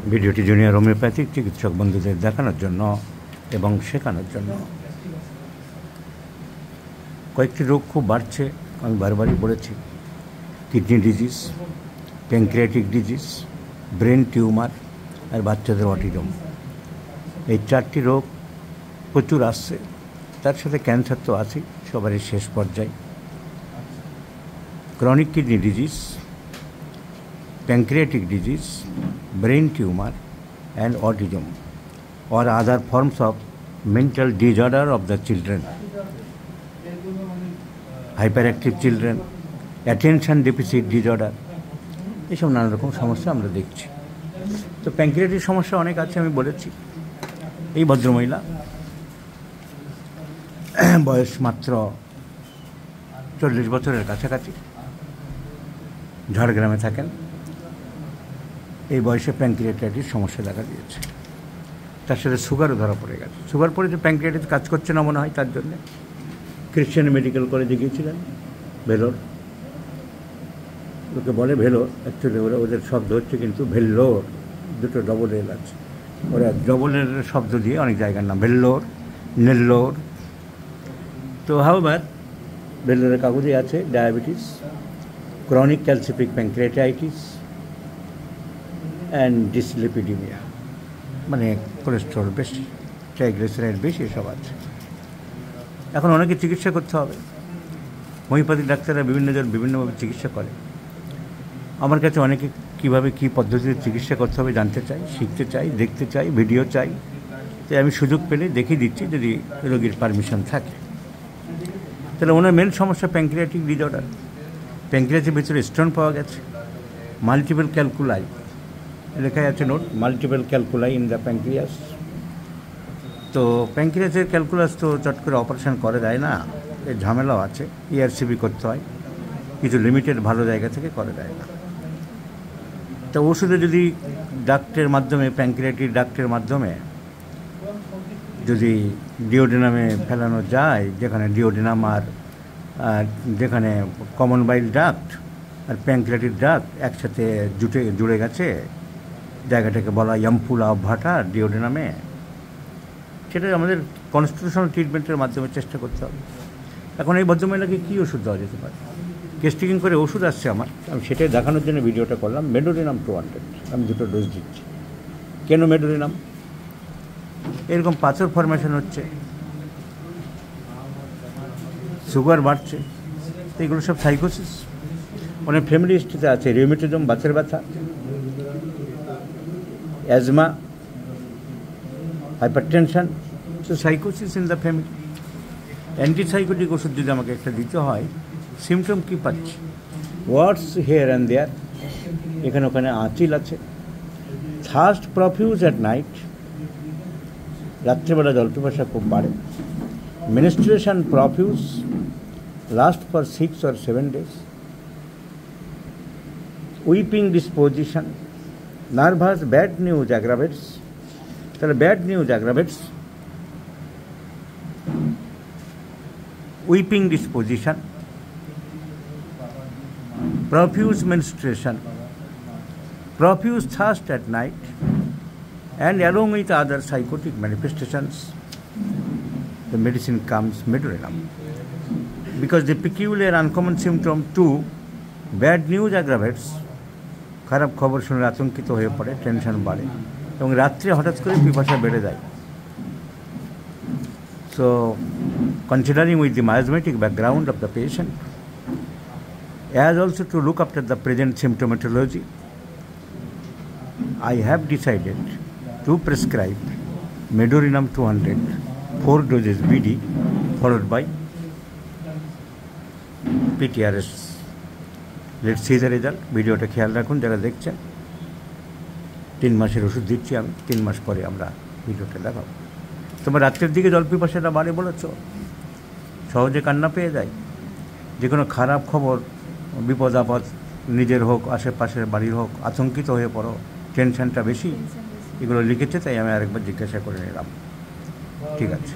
ভিডিওটি junior homeopathic চিকিৎসক বন্ধুদের দেখানোর জন্য এবং শেখানোর জন্য। কয়েকটি রোগ খুব বাড়ছে, আমি বারবারই বলেছি। Kidney disease, pancreatic disease, brain tumour আর বাচ্চাদের অটিজম, এই চারটি রোগ প্রচুর আসছে। তার সাথে ক্যান্সার তো আছেই, সবারই শেষ পর্যায়ে। Chronic kidney disease, pancreatic disease, brain tumor and autism or other forms of mental disorder of the children, hyperactive children, attention deficit disorder, এইসব নানা রকম সমস্যা আমরা দেখছি। তো প্যানক্রিয়াটিক সমস্যা অনেক আছে, আমি বলেছি। এই ভদ্রমহিলা বয়স মাত্র 40 বছরের কাছাকাছি, ঝাড়গ্রামে থাকেন। এই বয়সে প্যানক্রিয়াটাইটিস সমস্যা দেখা দিয়েছে, তার সাথে সুগারও ধরা পড়ে গেছে। সুগার পড়ে যে প্যানক্রিয়াটাইটিস কাজ করছে না মনে হয়, তার জন্যে ক্রিশ্চিয়ান মেডিকেল কলেজে গিয়েছিলেন, ভেলোর। লোকে বলে ভেলোর, অ্যাকচুয়ালি ওদের শব্দ হচ্ছে কিন্তু ভেল্লোর, দুটো ডবল এল আছে। ওরা ডবল এল শব্দ দিয়ে অনেক জায়গার নাম, ভেল্লোর, নেল্লোর। তো হাওবার ভেল্লোরের কাগজে আছে diabetes, chronic calcific pancreatitis and dyslipidemia, মানে কোলেস্ট্রল বেশি, ট্রাইগ্লিসারাইড বেশি, এসব আছে। এখন অনেকে চিকিৎসা করতে হবে। হোমিওপ্যাথিক ডাক্তাররা বিভিন্নভাবে চিকিৎসা করে। আমার কাছে অনেকে কীভাবে কী পদ্ধতিতে চিকিৎসা করতে হবে জানতে চাই, শিখতে চাই, দেখতে চাই, ভিডিও চাই। তাই আমি সুযোগ পেলে দেখিয়ে দিচ্ছি, যদি রোগীর পারমিশন থাকে। তাহলে ওনার মেন সমস্যা প্যানক্রিয়াটিক ডিজঅর্ডার। প্যানক্রিয়াসের ভিতরে স্টোন পাওয়া গেছে, মাল্টিপল ক্যালকুলাই, লেখাই আছে note, multiple calculi in the pancreas. তো প্যানক্রিয়াসের ক্যালকুলাস তো চট করে অপারেশন করে দেয় না, এর ঝামেলাও আছে। ERCP করতে হয়, কিছু লিমিটেড ভালো জায়গা থেকে করে দেয় না। তো ওষুধে যদি ডাক্টের মাধ্যমে, প্যানক্রিয়াটিক ডাক্টের মাধ্যমে যদি ডিওডিনামে ফেলানো যায়, যেখানে ডিওডিনাম আর যেখানে কমন বাইল ডাক্ট আর প্যানক্রিয়াটিক ডাক্ট একসাথে জুড়ে গেছে, জায়গাটাকে বলা ইয়াম্পুলা অফ ভাটা ডিওডিনামে, সেটা আমাদের কনস্টিটিউশনাল ট্রিটমেন্টের মাধ্যমে চেষ্টা করতে হবে। এখন এই ভদ্রমহিলাকে কী ওষুধ দেওয়া যেতে পারে? টেস্টিং করে ওষুধ আসছে আমার, আমি সেটাই দেখানোর জন্য ভিডিওটা করলাম। মেডোরিনাম 200, আমি 2টো ডোজ দিচ্ছি। কেন মেডোরিনাম? এরকম পাথর ফরমেশন হচ্ছে, সুগার বাড়ছে, তো এগুলো সব সাইকোসিস। অনেক ফ্যামিলি হিস্ট্রিতে আছে রিউমেটিজম, বাতের ব্যথা, অ্যাজমা, হাইপারটেনশন, সো সাইকোসিস ইন দ্য ফ্যামিলি। অ্যান্টিসাইকোটিক ওষুধ যদি আমাকে একটা দিতে হয়, সিমটম কী পাচ্ছি? ওয়ার্ডস হেয়ার অ্যান্ড দেয়ার, এখানে ওখানে আঁচিল আছে। থার্স্ট প্রফিউজ অ্যাট নাইট, রাত্রেবেলা জল পিপাসা খুব বাড়ে। Menstruation profuse, last for 6 or 7 days. Weeping disposition, nervous, bad news aggravates. তাহলে bad news aggravates, weeping disposition, profuse menstruation, profuse thirst at night, and along with other psychotic manifestations, the medicine comes Medorinum. Because the peculiar uncommon symptom too, bad news aggravates, খারাপ খবর শুনে আতঙ্কিত হয়ে পড়ে, tension বাড়ে এবং রাত্রে হঠাৎ করে পিপাসা বেড়ে যায়। So, considering with the miasmatic background of the patient, as also to look after the present symptomatology, I have decided to prescribe Medorinum 200, 4 doses BD, followed by PTRS. Let's see the result. ভিডিওটা খেয়াল রাখুন যারা দেখছেন। 3 মাসের ওষুধ দিচ্ছি আমি, 3 মাস পরে আমরা ভিডিওটা দেখাবো। তোমার রাত্রের দিকে জল পিপাসাটা বাড়ে বলেছ, সহজে কান্না পেয়ে যায়, যে কোনো খারাপ খবর, বিপদ আপদ, নিজের হোক আশেপাশের বাড়ির হোক, আতঙ্কিত হয়ে পড়ো, টেনশনটা বেশি, এগুলো লিখেছে, তাই আমি আরেকবার জিজ্ঞাসা করে নিলাম। ঠিক আছে।